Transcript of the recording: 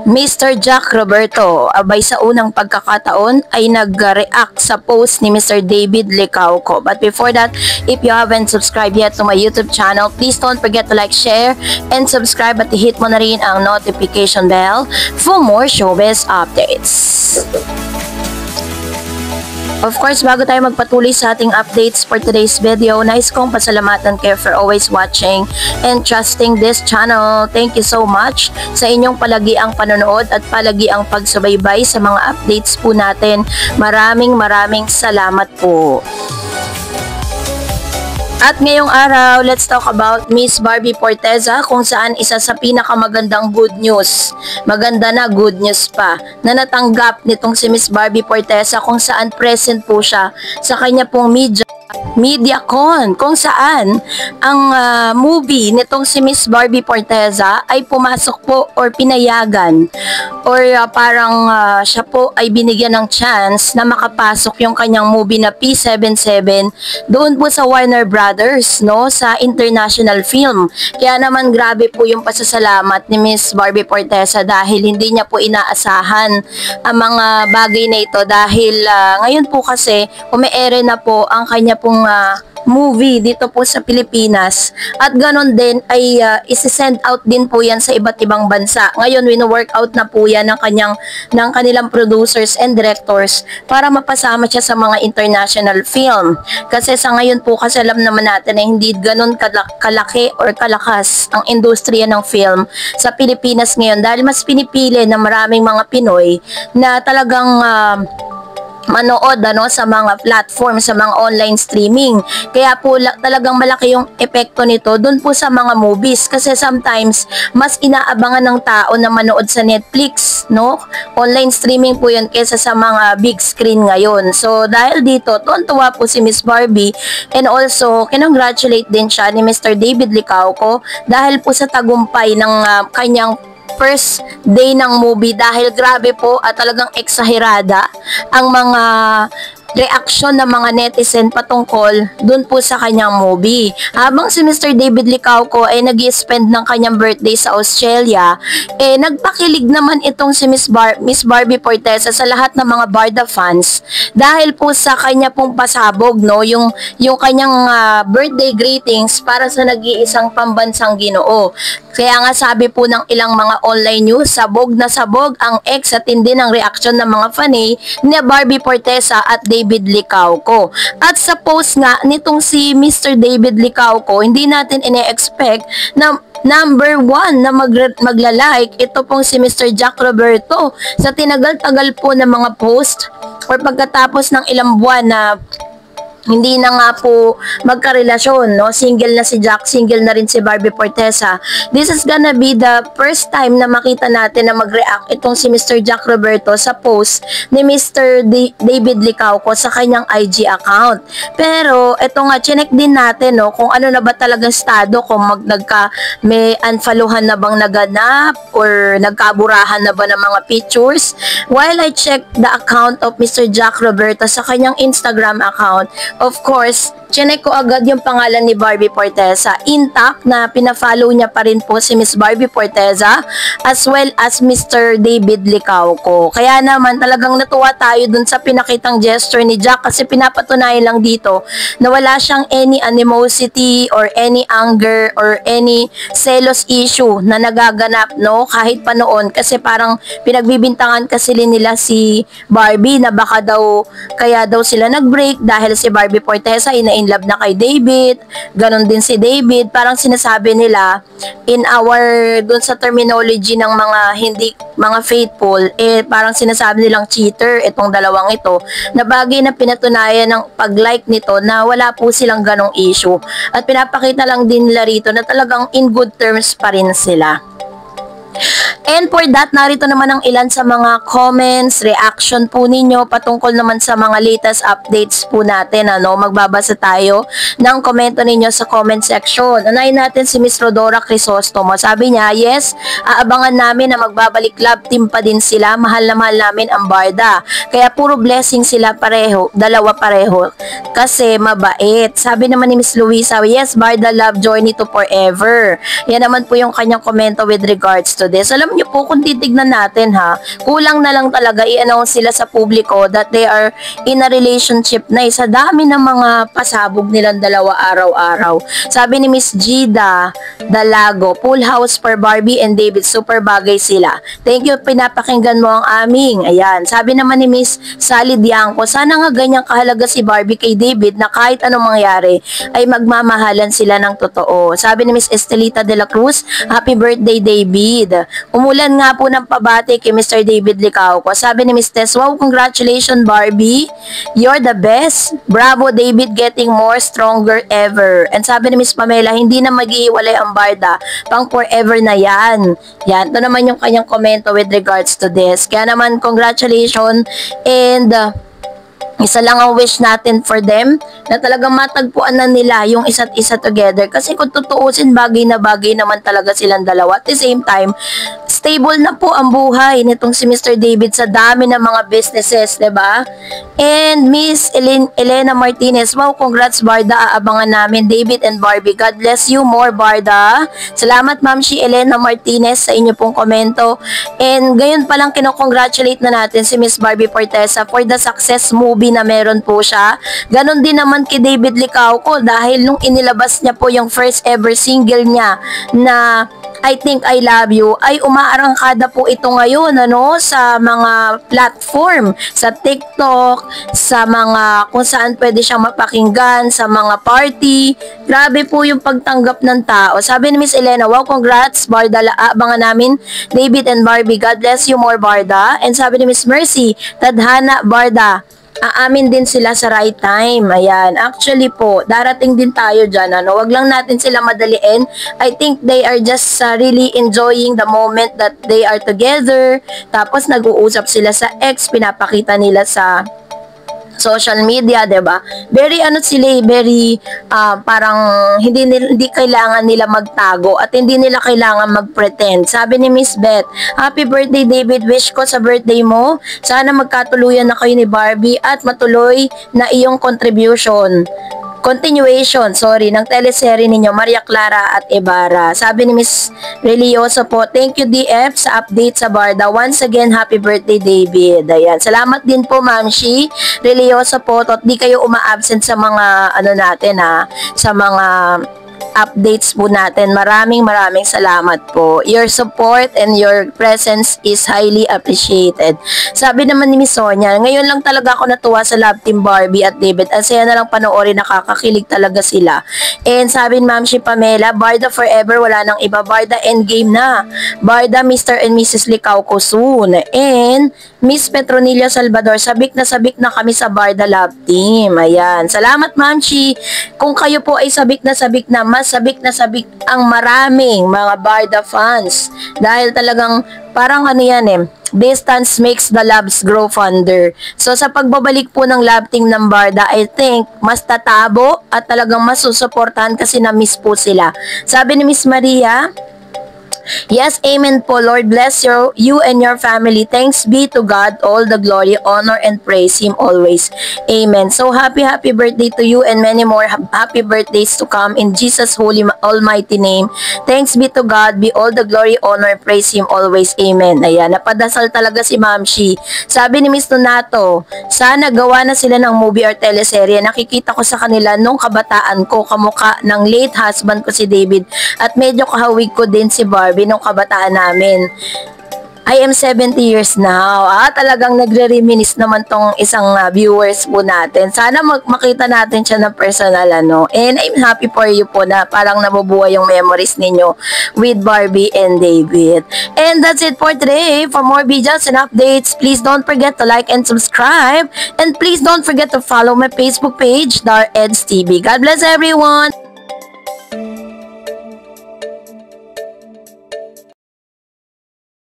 Mr. Jack Roberto, abay sa unang pagkakataon ay nag-react sa post ni Mr. David Licauco. But before that, if you haven't subscribed yet to my YouTube channel, please don't forget to like, share, and subscribe at hit mo na rin ang notification bell for more showbiz updates. Of course, bago tayo magpatuloy sa ating updates for today's video, nais kong pasalamatan kayo for always watching and trusting this channel. Thank you so much sa inyong palagiang panonood at palagiang pagsubaybay sa mga updates po natin. Maraming salamat po. At ngayong araw, let's talk about Miss Barbie Forteza, kung saan isa sa pinakamagandang good news, maganda na good news pa, na natanggap nitong si Miss Barbie Forteza, kung saan present po siya sa kanya pong MediaCon, kung saan ang movie nitong si Miss Barbie Forteza ay pumasok po or pinayagan or parang siya po ay binigyan ng chance na makapasok yung kanyang movie na P77 doon po sa Warner Brothers, no, sa international film. Kaya naman grabe po yung pasasalamat ni Miss Barbie Forteza dahil hindi niya po inaasahan ang mga bagay na ito dahil ngayon po kasi umi-ere na po ang kanya pong movie dito po sa Pilipinas at ganon din ay isi-send out din po yan sa iba't ibang bansa. Ngayon wino-workout na po yan ng kanilang producers and directors para mapasama siya sa mga international film. Kasi sa ngayon po kasi alam naman natin na hindi ganon kalaki or kalakas ang industriya ng film sa Pilipinas ngayon dahil mas pinipili ng maraming mga Pinoy na talagang manood sa mga platform, sa mga online streaming. Kaya po talagang malaki yung epekto nito dun po sa mga movies kasi sometimes mas inaabangan ng tao na manood sa Netflix, no? Online streaming po yun kaysa sa mga big screen ngayon. So dahil dito, tuwan-tuwa po si Miss Barbie and also kinongratulate din siya ni Mr. David Licauco dahil po sa tagumpay ng kanyang first day ng movie dahil grabe po at talagang eksaherada ang mga reaksyon ng mga netizen patungkol dun po sa kanyang movie. Habang si Mr. David Licauco ay nag-spend ng kanyang birthday sa Australia, nagpakilig naman itong si Miss Barbie Forteza sa lahat ng mga Barda fans dahil po sa kanya pong pasabog, no, yung kanyang birthday greetings para sa nag-iisang pambansang Ginoo. Kaya nga sabi po ng ilang mga online news, sabog na sabog ang ex at hindi ng reaksyon ng mga fanay ni Barbie Forteza at David Licauco. At sa post nga nitong si Mr. David Licauco, hindi natin ine-expect na number 1 na magla-like ito pong si Mr. Jack Roberto sa tinagal-tagal po ng mga post or pagkatapos ng ilang buwan na hindi na nga po magkarelasyon, no? Single na si Jack, single na rin si Barbie Forteza. This is gonna be the first time na makita natin na mag-react itong si Mr. Jack Roberto sa post ni Mr. David Licauco sa kanyang IG account. Pero ito nga, chinek din natin, no, kung ano na ba talagang estado, kung may unfollowhan na bang naganap or nagkaburahan na ba ng mga pictures. While I checked the account of Mr. Jack Roberto sa kanyang Instagram account, of course, chinek ko agad yung pangalan ni Barbie Forteza. Intact na pina-follow niya pa rin po si Miss Barbie Forteza as well as Mr. David Licauco. Kaya naman talagang natuwa tayo dun sa pinakitang gesture ni Jack kasi pinapatunayan lang dito na wala siyang any animosity or any anger or any selos issue na nagaganap, no, kahit pa noon kasi parang pinagbibintangan kasi nila si Barbie na baka daw kaya daw sila nag-break dahil si Barbie Forteza ay in love na kay David, ganon din si David, parang sinasabi nila in our dun sa terminology ng mga faithful, parang sinasabi nilang cheater itong dalawang ito, na bagay na pinatunayan ng pag-like nito na wala po silang ganong issue at pinapakita lang din nila rito na talagang in good terms pa rin sila. And for that, narito naman ang ilan sa mga comments, reaction po ninyo patungkol naman sa mga latest updates po natin. Magbabasa tayo ng komento ninyo sa comment section. Unahin natin si Miss Rodora Crisostomo. Sabi niya, yes, aabangan namin na magbabalik love team pa din sila. Mahal na mahal namin ang Barda. Kaya puro blessing sila pareho, dalawa pareho. Kasi mabait. Sabi naman ni Miss Luisa, yes, Barda love journey to forever. Yan naman po yung kanyang komento with regards to this. Alam alam niyo po kung titignan natin ha, kulang na lang talaga i-announce sila sa publiko that they are in a relationship na sa dami ng mga pasabog nilang dalawa araw-araw. Sabi ni Miss Gida Dalago, full house for Barbie and David, super bagay sila. Thank you, pinapakinggan mo ang aming. Ayan, sabi naman ni Miss Sally Dianco, sana nga ganyang kahalaga si Barbie kay David na kahit anong mangyari ay magmamahalan sila ng totoo. Sabi ni Miss Estelita de la Cruz, happy birthday David. Umulan nga po ng pabati kay Mr. David Licauco. Sabi ni Miss Tess, wow, congratulations Barbie. You're the best. Bravo David, getting more stronger ever. And sabi ni Miss Pamela, hindi na maghihiwalay ang Barda. Pang forever na yan. Yan, ito naman yung kanyang komento with regards to this. Kaya naman, congratulations and isa lang ang wish natin for them na talagang matagpuan na nila yung isa't isa together. Kasi kung tutuusin, bagay na bagay naman talaga silang dalawa. At the same time, stable na po ang buhay nitong si Mr. David sa dami ng mga businesses, 'di ba? And Miss Elena Martinez, wow, congrats Barda, aabangan namin David and Barbie. God bless you more Barda. Salamat Ma'am si Elena Martinez sa inyo pong komento. And gayon pa lang kinocongratulate na natin si Miss Barbie Fortesa for the success movie na meron po siya. Ganon din naman kay David Licauco dahil nung inilabas niya po yung first ever single niya na I Think I Love You ay umaarangkada po ito ngayon sa mga platform, sa TikTok, sa mga kung saan pwede siyang mapakinggan, sa mga party. Grabe po yung pagtanggap ng tao. Sabi ni Miss Elena, wow, congrats Barda, abangan namin David and Barbie. God bless you more Barda. And sabi ni Miss Mercy, Tadhana Barda, aamin din sila sa right time. Ayan. Actually po, darating din tayo dyan. Wag lang natin sila madaliin. I think they are just really enjoying the moment that they are together. Tapos nag-uusap sila sa ex, pinapakita nila sa social media, 'di ba? Very sila, very parang hindi kailangan nila magtago at hindi nila kailangan mag-pretend. Sabi ni Miss Beth, happy birthday David, wish ko sa birthday mo sana magkatuluyan na kayo ni Barbie at matuloy na iyong continuation, ng teleserye ninyo, Maria Clara at Ibarra. Sabi ni Miss Relioso po, thank you DF sa update sa Barda. Once again, happy birthday David. Ayan. Salamat din po Ma'am Shi Relioso po. Di kayo uma-absent sa mga natin sa mga updates po natin. Maraming salamat po. Your support and your presence is highly appreciated. Sabi naman ni Miss Sonia, ngayon lang talaga ako natuwa sa Love Team Barbie at David. Ang saya na lang panoorin, nakakakilig talaga sila. And sabi ni Ma'am si Pamela, Barda forever, wala nang iba. Barda endgame na. Barda Mr. and Mrs. Licauco soon. And Miss Petronilla Salvador, sabik na kami sa Barda Love Team. Ayan. Salamat Ma'am Chi. Kung kayo po ay sabik na, mas sabik ang maraming mga Barda fans. Dahil talagang parang distance makes the loves grow fonder. So sa pagbabalik po ng love team ng Barda, I think mas tatabo at talagang masusuportahan kasi na-miss po sila. Sabi ni Miss Maria, yes, amen po. Lord bless you and your family. Thanks be to God, all the glory, honor, and praise Him always. Amen. So, happy birthday to you and many more happy birthdays to come in Jesus' holy, almighty name. Thanks be to God, be all the glory, honor, praise Him always. Amen. Ayan, napadasal talaga si Ma'am Shi. Sabi ni Miss Donato, sana gawa na sila ng movie or teleserye. Nakikita ko sa kanila nung kabataan ko, kamukha ng late husband ko si David at medyo kahawig ko din si Barbie nung kabataan namin. I am 70 years now. Talagang nagre-reminisce naman tong isang viewers po natin. Sana makita natin siya ng personal, And I'm happy for you po na parang nabubuhay yung memories ninyo with Barbie and David. And that's it for today. For more videos and updates, please don't forget to like and subscribe. And please don't forget to follow my Facebook page, Dar Eds TV. God bless everyone!